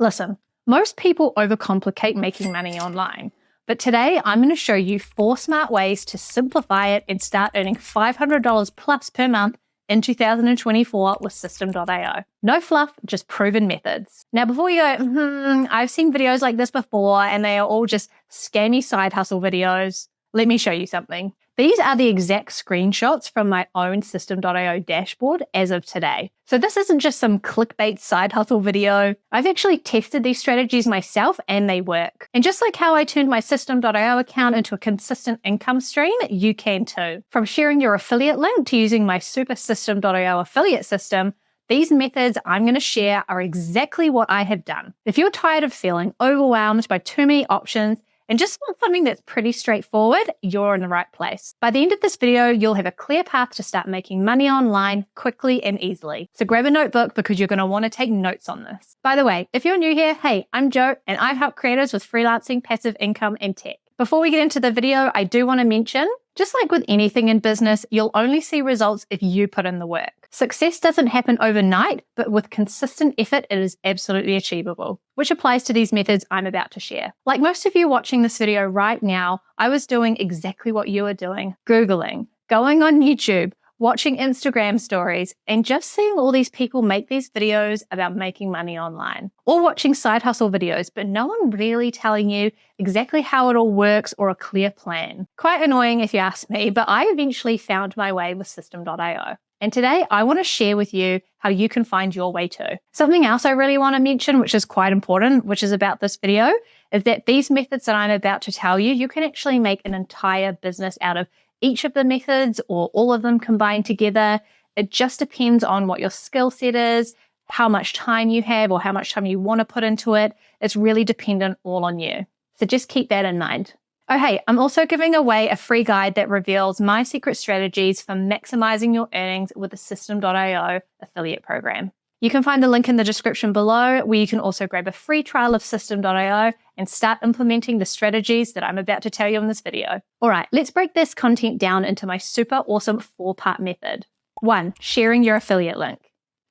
Listen, most people overcomplicate making money online, but today I'm going to show you 4 smart ways to simplify it and start earning $500 plus per month in 2024 with System.io. No fluff, just proven methods. Now, before you go, I've seen videos like this before and they are all just scammy side hustle videos, let me show you something. These are the exact screenshots from my own System.io dashboard as of today. So this isn't just some clickbait side hustle video. I've actually tested these strategies myself and they work. And just like how I turned my System.io account into a consistent income stream, you can too. From sharing your affiliate link to using my super System.io affiliate system, these methods I'm going to share are exactly what I have done. If you're tired of feeling overwhelmed by too many options, and just want something that's pretty straightforward, you're in the right place. By the end of this video, you'll have a clear path to start making money online quickly and easily. So grab a notebook because you're going to want to take notes on this. By the way, if you're new here, hey, I'm Jo and I help creators with freelancing, passive income, and tech. Before we get into the video, I do want to mention, just like with anything in business, you'll only see results if you put in the work. Success doesn't happen overnight, but with consistent effort, it is absolutely achievable, which applies to these methods I'm about to share. Like most of you watching this video right now, I was doing exactly what you are doing, Googling, going on YouTube, watching Instagram stories, and just seeing all these people make these videos about making money online. Or watching side hustle videos, but no one really telling you exactly how it all works or a clear plan. Quite annoying if you ask me, but I eventually found my way with System.io. And today I want to share with you how you can find your way too. Something else I really want to mention, which is quite important, which is about this video, is that these methods that I'm about to tell you, you can actually make an entire business out of each of the methods or all of them combined together. It just depends on what your skill set is, how much time you have or how much time you want to put into it. It's really dependent all on you. So just keep that in mind. Oh, hey, I'm also giving away a free guide that reveals my secret strategies for maximizing your earnings with the System.io affiliate program. You can find the link in the description below where you can also grab a free trial of System.io and start implementing the strategies that I'm about to tell you in this video. All right, let's break this content down into my super awesome 4-part method. 1, sharing your affiliate link.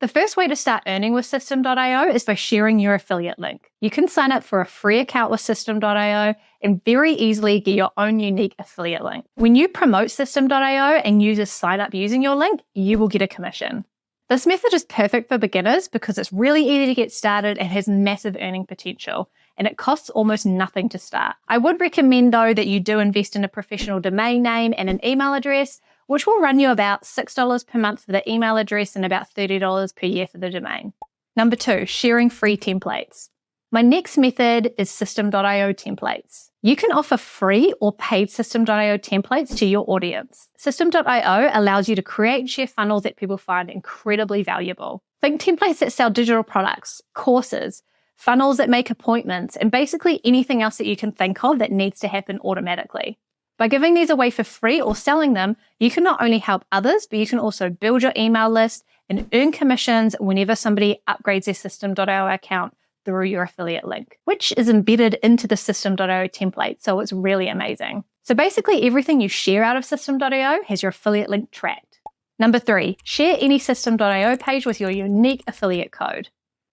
The first way to start earning with System.io is by sharing your affiliate link. You can sign up for a free account with System.io and very easily get your own unique affiliate link. When you promote System.io and users sign up using your link, you will get a commission. This method is perfect for beginners because it's really easy to get started and has massive earning potential, and it costs almost nothing to start. I would recommend though that you do invest in a professional domain name and an email address, which will run you about $6 per month for the email address and about $30 per year for the domain. Number 2, sharing free templates. My next method is System.io templates. You can offer free or paid System.io templates to your audience. System.io allows you to create and share funnels that people find incredibly valuable. Think templates that sell digital products, courses, funnels that make appointments, and basically anything else that you can think of that needs to happen automatically. By giving these away for free or selling them, you can not only help others, but you can also build your email list and earn commissions whenever somebody upgrades their System.io account through your affiliate link, which is embedded into the System.io template, so it's really amazing. So basically everything you share out of System.io has your affiliate link tracked. Number 3, share any System.io page with your unique affiliate code.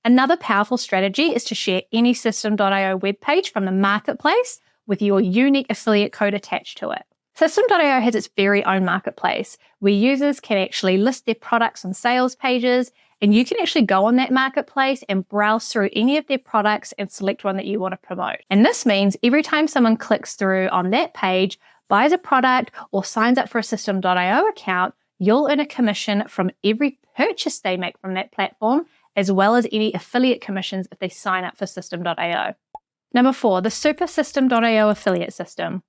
Another powerful strategy is to share any System.io web page from the marketplace with your unique affiliate code attached to it. System.io has its very own marketplace where users can actually list their products on sales pages, and you can actually go on that marketplace and browse through any of their products and select one that you want to promote. And this means every time someone clicks through on that page, buys a product, or signs up for a System.io account, you'll earn a commission from every purchase they make from that platform, as well as any affiliate commissions if they sign up for System.io. Number 4, the Super System.io affiliate system.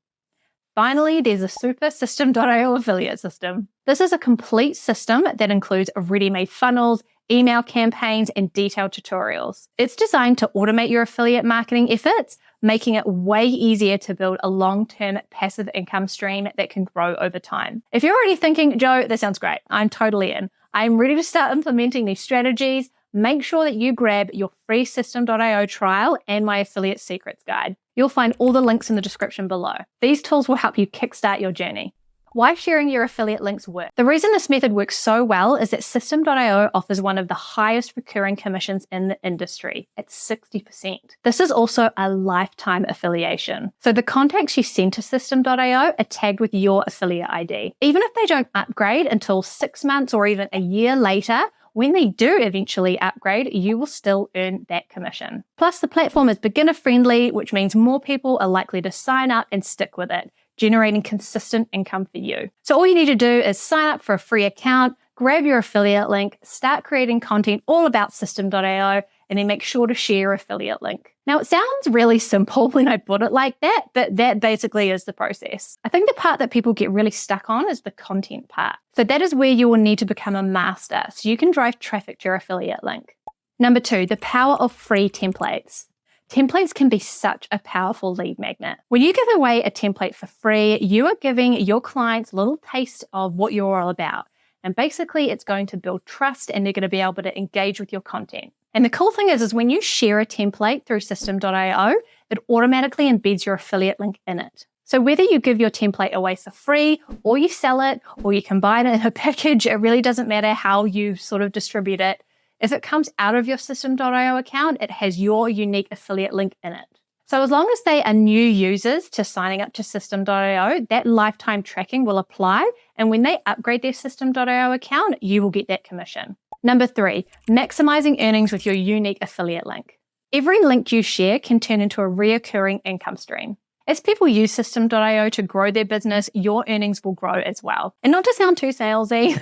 Finally, there's a Super System.io affiliate system. This is a complete system that includes ready-made funnels, email campaigns, and detailed tutorials. It's designed to automate your affiliate marketing efforts, making it way easier to build a long-term passive income stream that can grow over time. If you're already thinking, Jo, that sounds great, I'm totally in. I'm ready to start implementing these strategies. Make sure that you grab your free System.io trial and my affiliate secrets guide. You'll find all the links in the description below. These tools will help you kickstart your journey. Why sharing your affiliate links works. The reason this method works so well is that System.io offers one of the highest recurring commissions in the industry at 60%. This is also a lifetime affiliation. So the contacts you send to System.io are tagged with your affiliate ID. Even if they don't upgrade until 6 months or even a year later, when they do eventually upgrade, you will still earn that commission. Plus, the platform is beginner friendly, which means more people are likely to sign up and stick with it, generating consistent income for you. So all you need to do is sign up for a free account, grab your affiliate link, start creating content all about System.io, and then make sure to share your affiliate link. Now, it sounds really simple when I put it like that, but that basically is the process. I think the part that people get really stuck on is the content part. So that is where you will need to become a master so you can drive traffic to your affiliate link. Number 2, the power of free templates. Templates can be such a powerful lead magnet. When you give away a template for free, you are giving your clients a little taste of what you're all about. And basically, it's going to build trust and they're going to be able to engage with your content. And the cool thing is when you share a template through System.io, it automatically embeds your affiliate link in it. So whether you give your template away for free or you sell it or you combine it in a package, it really doesn't matter how you sort of distribute it. If it comes out of your System.io account, it has your unique affiliate link in it. So as long as they are new users to signing up to System.io, that lifetime tracking will apply. And when they upgrade their System.io account, you will get that commission. Number 3, maximizing earnings with your unique affiliate link. Every link you share can turn into a reoccurring income stream. As people use System.io to grow their business, your earnings will grow as well. And not to sound too salesy,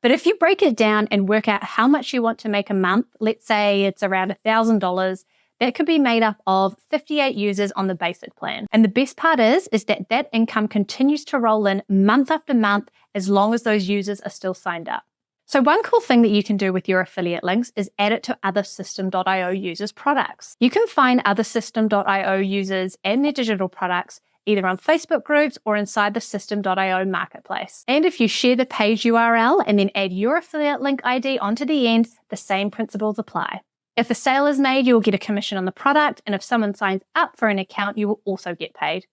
but if you break it down and work out how much you want to make a month, let's say it's around $1,000, that could be made up of 58 users on the basic plan. And the best part is that that income continues to roll in month after month as long as those users are still signed up. So one cool thing that you can do with your affiliate links is add it to other System.io users' products. You can find other System.io users and their digital products either on Facebook groups or inside the System.io marketplace. And if you share the page URL and then add your affiliate link ID onto the end, the same principles apply. If a sale is made, you will get a commission on the product, and if someone signs up for an account, you will also get paid.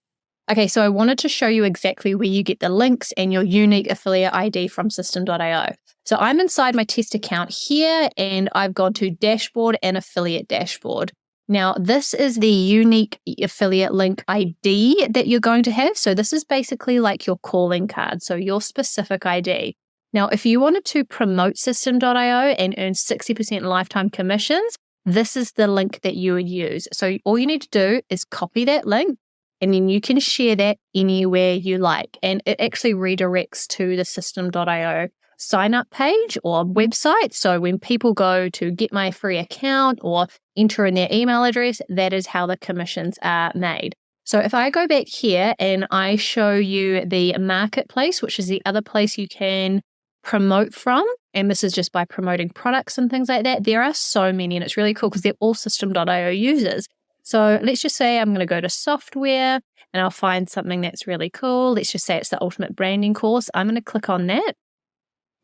Okay, so I wanted to show you exactly where you get the links and your unique affiliate ID from System.io. So I'm inside my test account here, and I've gone to Dashboard and Affiliate Dashboard. Now, this is the unique affiliate link ID that you're going to have. So this is basically like your calling card, so your specific ID. Now, if you wanted to promote System.io and earn 60% lifetime commissions, this is the link that you would use. So all you need to do is copy that link, and then you can share that anywhere you like. And it actually redirects to the System.io sign up page or website. So when people go to get my free account or enter in their email address, that is how the commissions are made. So if I go back here and I show you the marketplace, which is the other place you can promote from, and this is just by promoting products and things like that, there are so many, and it's really cool because they're all System.io users. So let's just say I'm going to go to software and I'll find something that's really cool. Let's just say it's the Ultimate Branding course. I'm going to click on that.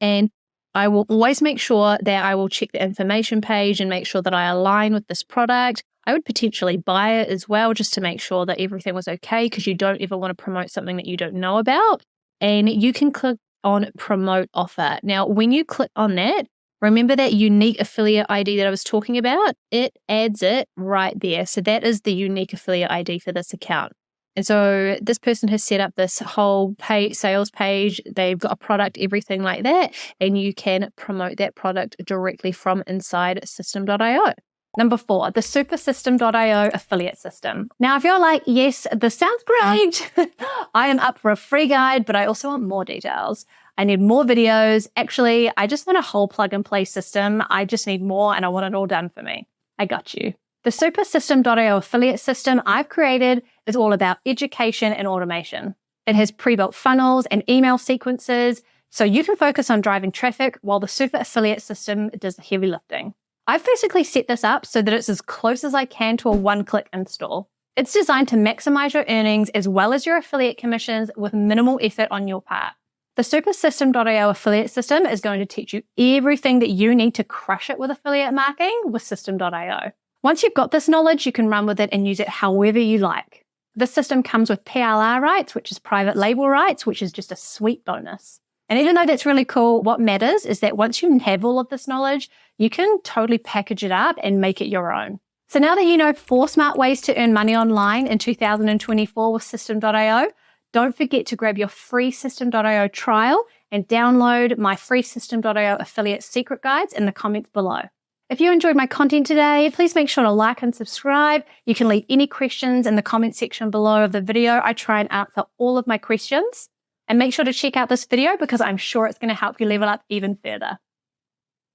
And I will always make sure that I will check the information page and make sure that I align with this product. I would potentially buy it as well just to make sure that everything was okay, because you don't ever want to promote something that you don't know about. And you can click on Promote Offer. Now, when you click on that, remember that unique affiliate ID that I was talking about? It adds it right there. So that is the unique affiliate ID for this account. And so this person has set up this whole sales page. They've got a product, everything like that. And you can promote that product directly from inside System.io. Number 4, the Super System.io affiliate system. Now, if you're like, yes, this sounds great. I am up for a free guide, but I also want more details. I need more videos. Actually, I just want a whole plug and play system. I just need more and I want it all done for me. I got you. The Super System.io affiliate system I've created is all about education and automation. It has pre-built funnels and email sequences, so you can focus on driving traffic while the Super affiliate system does the heavy lifting. I've basically set this up so that it's as close as I can to a one-click install. It's designed to maximize your earnings as well as your affiliate commissions with minimal effort on your part. The Super System.io affiliate system is going to teach you everything that you need to crush it with affiliate marketing with System.io. Once you've got this knowledge, you can run with it and use it however you like. This system comes with PLR rights, which is private label rights, which is just a sweet bonus. And even though that's really cool, what matters is that once you have all of this knowledge, you can totally package it up and make it your own. So now that you know 4 smart ways to earn money online in 2024 with System.io, don't forget to grab your free System.io trial and download my free System.io affiliate secret guides in the comments below. If you enjoyed my content today, please make sure to like and subscribe. You can leave any questions in the comment section below of the video. I try and answer all of my questions. And make sure to check out this video because I'm sure it's going to help you level up even further.